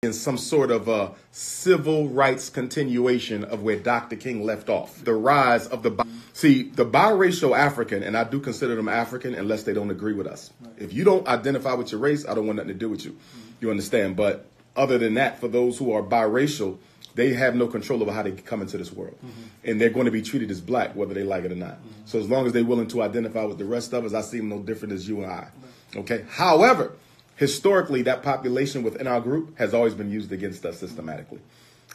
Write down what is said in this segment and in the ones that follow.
in some sort of a civil rights continuation of where Dr. King left off. The rise of the biracial African, and I do consider them African unless they don't agree with us. Right. If you don't identify with your race, I don't want nothing to do with you. You understand? But other than that, for those who are biracial, they have no control over how they come into this world. And they're going to be treated as black, whether they like it or not. So as long as they're willing to identify with the rest of us, I see them no different as you and I. Okay. However, historically, that population within our group has always been used against us systematically.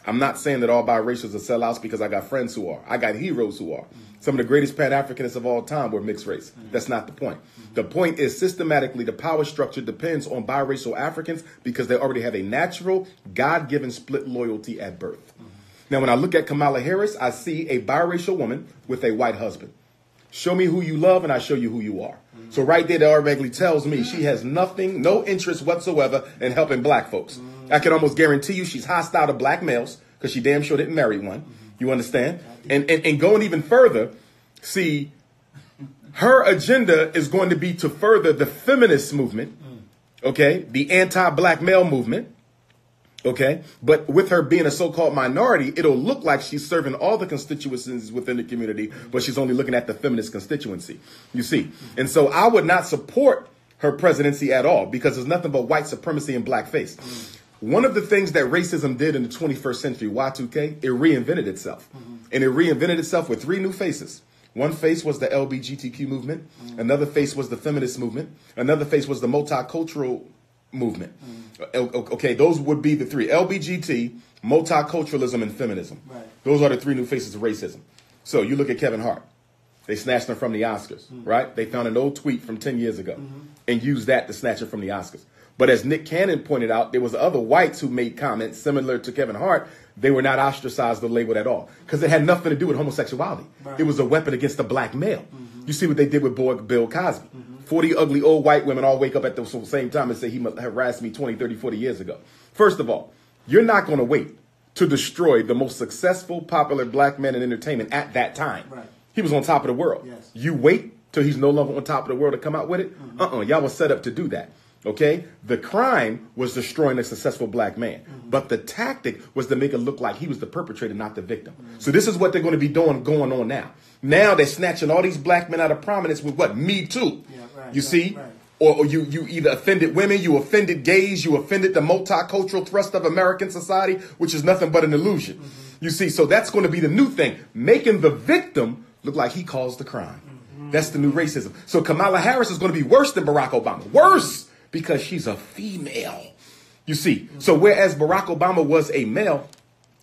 I'm not saying that all biracials are sellouts, because I got friends who are. I got heroes who are. Some of the greatest Pan-Africanists of all time were mixed race. That's not the point. The point is, systematically, the power structure depends on biracial Africans because they already have a natural, God-given split loyalty at birth. Now, when I look at Kamala Harris, I see a biracial woman with a white husband. Show me who you love, and I show you who you are. So right there, that automatically tells me she has nothing, no interest whatsoever in helping black folks. I can almost guarantee you she's hostile to black males because she damn sure didn't marry one. You understand? And going even further, see, her agenda is going to be to further the feminist movement, okay, the anti-black male movement. Okay, but with her being a so-called minority, it'll look like she's serving all the constituencies within the community, but she's only looking at the feminist constituency, you see. And so I would not support her presidency at all because there's nothing but white supremacy and blackface. One of the things that racism did in the 21st century, Y2K, it reinvented itself. And it reinvented itself with three new faces. One face was the LGBTQ movement. Another face was the feminist movement. Another face was the multicultural movement. Okay, those would be the three: LBGT, multiculturalism, and feminism. Right. Those are the three new faces of racism. So you look at Kevin Hart. They snatched him from the Oscars, right? They found an old tweet from 10 years ago and used that to snatch him from the Oscars. But as Nick Cannon pointed out, there was other whites who made comments similar to Kevin Hart. They were not ostracized or labeled at all because it had nothing to do with homosexuality. Right. It was a weapon against the black male. You see what they did with Bill Cosby. 40 ugly old white women all wake up at the same time and say he harassed me 20, 30, 40 years ago. First of all, you're not going to wait to destroy the most successful, popular black man in entertainment at that time. Right. He was on top of the world. Yes. You wait till he's no longer on top of the world to come out with it? Y'all were set up to do that. Okay? The crime was destroying a successful black man. But the tactic was to make it look like he was the perpetrator, not the victim. So this is what they're going to be doing going on now. Now they're snatching all these black men out of prominence with what? Me Too. Yeah, right, you see? Right. Or you either offended women, you offended gays, you offended the multicultural thrust of American society, which is nothing but an illusion. You see? So that's going to be the new thing. Making the victim look like he caused the crime. That's the new racism. So Kamala Harris is going to be worse than Barack Obama. Worse! Because she's a female. You see, so whereas Barack Obama was a male,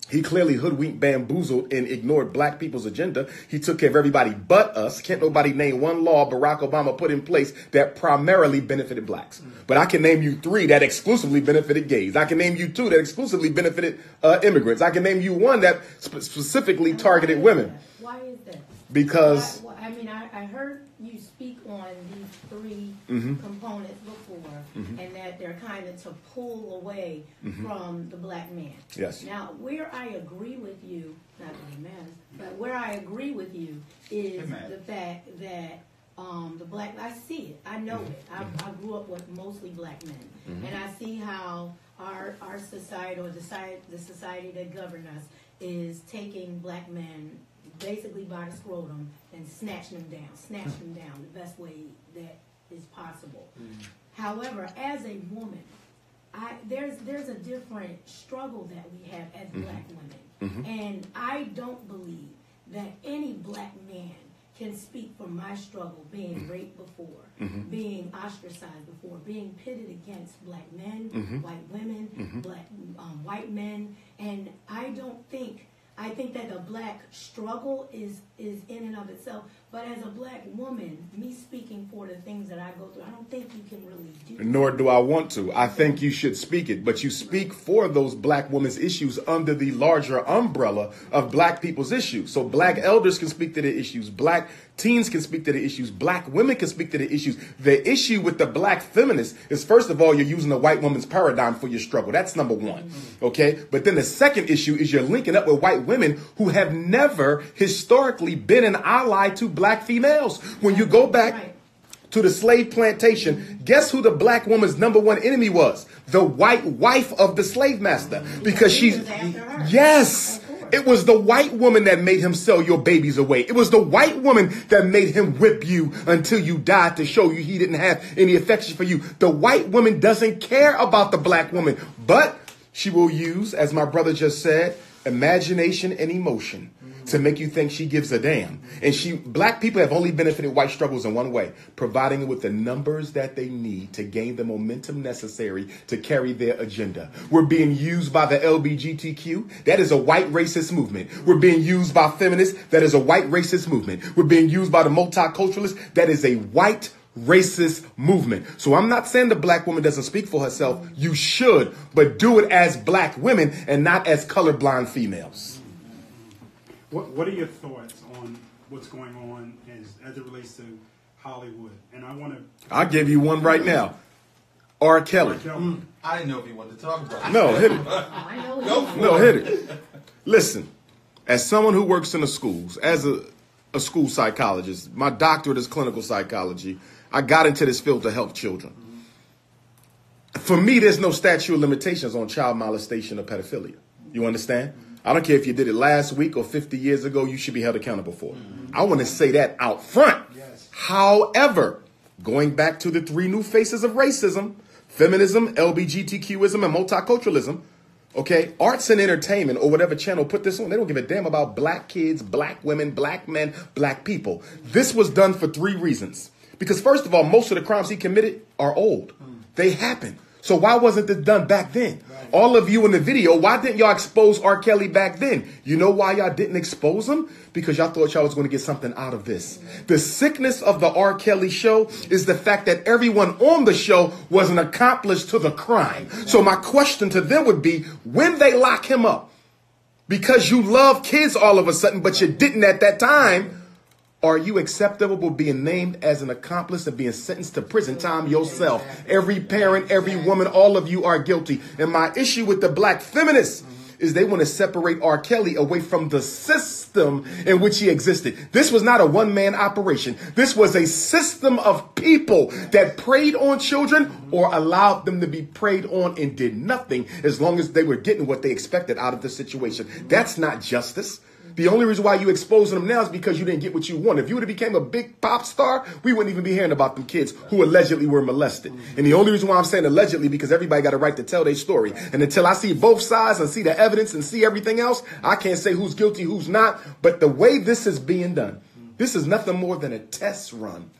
he clearly hoodwinked, bamboozled, and ignored black people's agenda. He took care of everybody but us. Can't nobody name one law Barack Obama put in place that primarily benefited blacks. But I can name you three that exclusively benefited gays. I can name you two that exclusively benefited immigrants. I can name you one that specifically targeted women. Why is that? Because... I mean, I heard you speak on these three components before, and that they're kind of to pull away from the black man. Yes. Now, where I agree with you, not that it matters, but where I agree with you is the fact that the black, I see it, I know it. I grew up with mostly black men, and I see how our society, or the society that governs us, is taking black men basically by the scrotum and snatch them down the best way that is possible. However, as a woman, there's a different struggle that we have as black women. And I don't believe that any black man can speak for my struggle, being raped before, being ostracized before, being pitted against black men, white women, black white men, and I think that the black struggle is in and of itself. But as a black woman, me speaking for the things that I go through, I don't think you can really do that. Nor do I want to. I think you should speak it. But you speak for those black women's issues under the larger umbrella of black people's issues. So black elders can speak to the issues. Black teens can speak to the issues. Black women can speak to the issues. The issue with the black feminist is, first of all, you're using a white woman's paradigm for your struggle. That's number one. Okay? But then the second issue is you're linking up with white women who have never historically been an ally to black females. When you go back to the slave plantation, guess who the black woman's number one enemy was? The white wife of the slave master. Because she's, yes, it was the white woman that made him sell your babies away. It was the white woman that made him whip you until you died to show you he didn't have any affection for you. The white woman doesn't care about the black woman, but she will use, as my brother just said, imagination and emotion to make you think she gives a damn. And black people have only benefited white struggles in one way, providing them with the numbers that they need to gain the momentum necessary to carry their agenda. We're being used by the LGBTQ. That is a white racist movement. We're being used by feminists. That is a white racist movement. We're being used by the multiculturalists. That is a white racist movement. So I'm not saying the black woman doesn't speak for herself. You should, but do it as black women and not as colorblind females. What are your thoughts on what's going on as it relates to Hollywood? And I'll give you one right now. R. Kelly. I didn't know if you wanted to talk about it. No, hit it. No, hit it. Listen, as someone who works in the schools, as a school psychologist, my doctorate is clinical psychology. I got into this field to help children. For me, there's no statute of limitations on child molestation or pedophilia. You understand? I don't care if you did it last week or 50 years ago, you should be held accountable for it. I want to say that out front. Yes. However, going back to the three new faces of racism, feminism, LGBTQism, and multiculturalism, okay, arts and entertainment or whatever channel put this on, they don't give a damn about black kids, black women, black men, black people. This was done for three reasons. Because first of all, most of the crimes he committed are old. They happened. So why wasn't this done back then? All of you in the video, why didn't y'all expose R. Kelly back then? You know why y'all didn't expose him? Because y'all thought y'all was going to get something out of this. The sickness of the R. Kelly show is the fact that everyone on the show was an accomplice to the crime. So my question to them would be, when they lock him up, because you love kids all of a sudden, but you didn't at that time, are you acceptable with being named as an accomplice and being sentenced to prison time yourself? Every parent, every woman, all of you are guilty. And my issue with the black feminists is they want to separate R. Kelly away from the system in which he existed. This was not a one-man operation. This was a system of people that preyed on children or allowed them to be preyed on and did nothing as long as they were getting what they expected out of the situation. That's not justice. The only reason why you exposing them now is because you didn't get what you wanted. If you would have became a big pop star, we wouldn't even be hearing about them kids who allegedly were molested. And the only reason why I'm saying allegedly, because everybody got a right to tell their story. And until I see both sides and see the evidence and see everything else, I can't say who's guilty, who's not. But the way this is being done, this is nothing more than a test run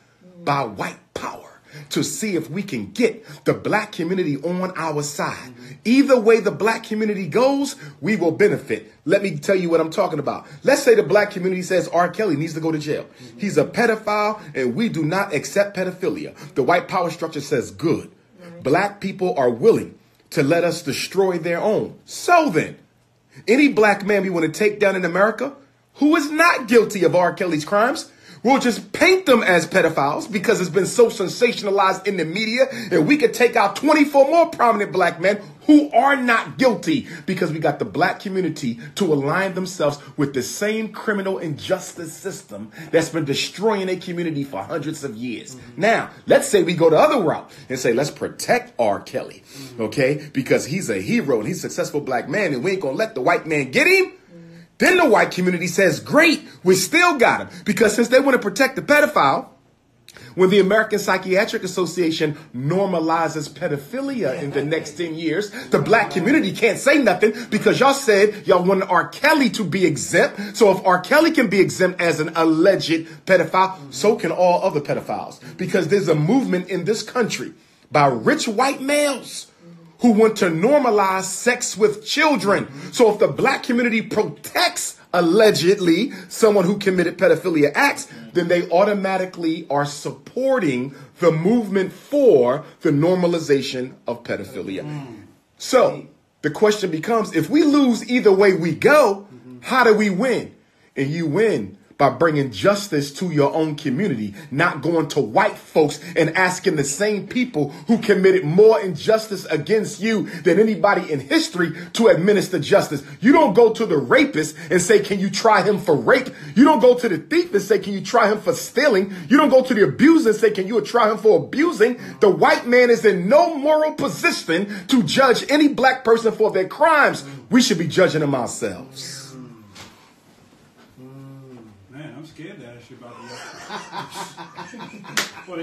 by white power to see if we can get the black community on our side. Either way the black community goes, we will benefit. Let me tell you what I'm talking about. Let's say the black community says R. Kelly needs to go to jail. He's a pedophile and we do not accept pedophilia. The white power structure says good. Black people are willing to let us destroy their own. So then, any black man we want to take down in America who is not guilty of R. Kelly's crimes, we'll just paint them as pedophiles because it's been so sensationalized in the media, and we could take out 24 more prominent black men who are not guilty because we got the black community to align themselves with the same criminal injustice system that's been destroying a community for hundreds of years. Now, let's say we go the other route and say, let's protect R. Kelly, okay? Because he's a hero and he's a successful black man and we ain't gonna let the white man get him. Then the white community says, great, we still got him. Because since they want to protect the pedophile, when the American Psychiatric Association normalizes pedophilia in the next 10 years, the black community can't say nothing because y'all said y'all wanted R. Kelly to be exempt. So if R. Kelly can be exempt as an alleged pedophile, so can all other pedophiles. Because there's a movement in this country by rich white males who want to normalize sex with children. So if the black community protects, allegedly, someone who committed pedophilia acts, then they automatically are supporting the movement for the normalization of pedophilia. So the question becomes, if we lose either way we go, how do we win? And you win by bringing justice to your own community, not going to white folks and asking the same people who committed more injustice against you than anybody in history to administer justice. You don't go to the rapist and say, can you try him for rape? You don't go to the thief and say, can you try him for stealing? You don't go to the abuser and say, can you try him for abusing? The white man is in no moral position to judge any black person for their crimes. We should be judging them ourselves. Man, I'm scared to ask you about the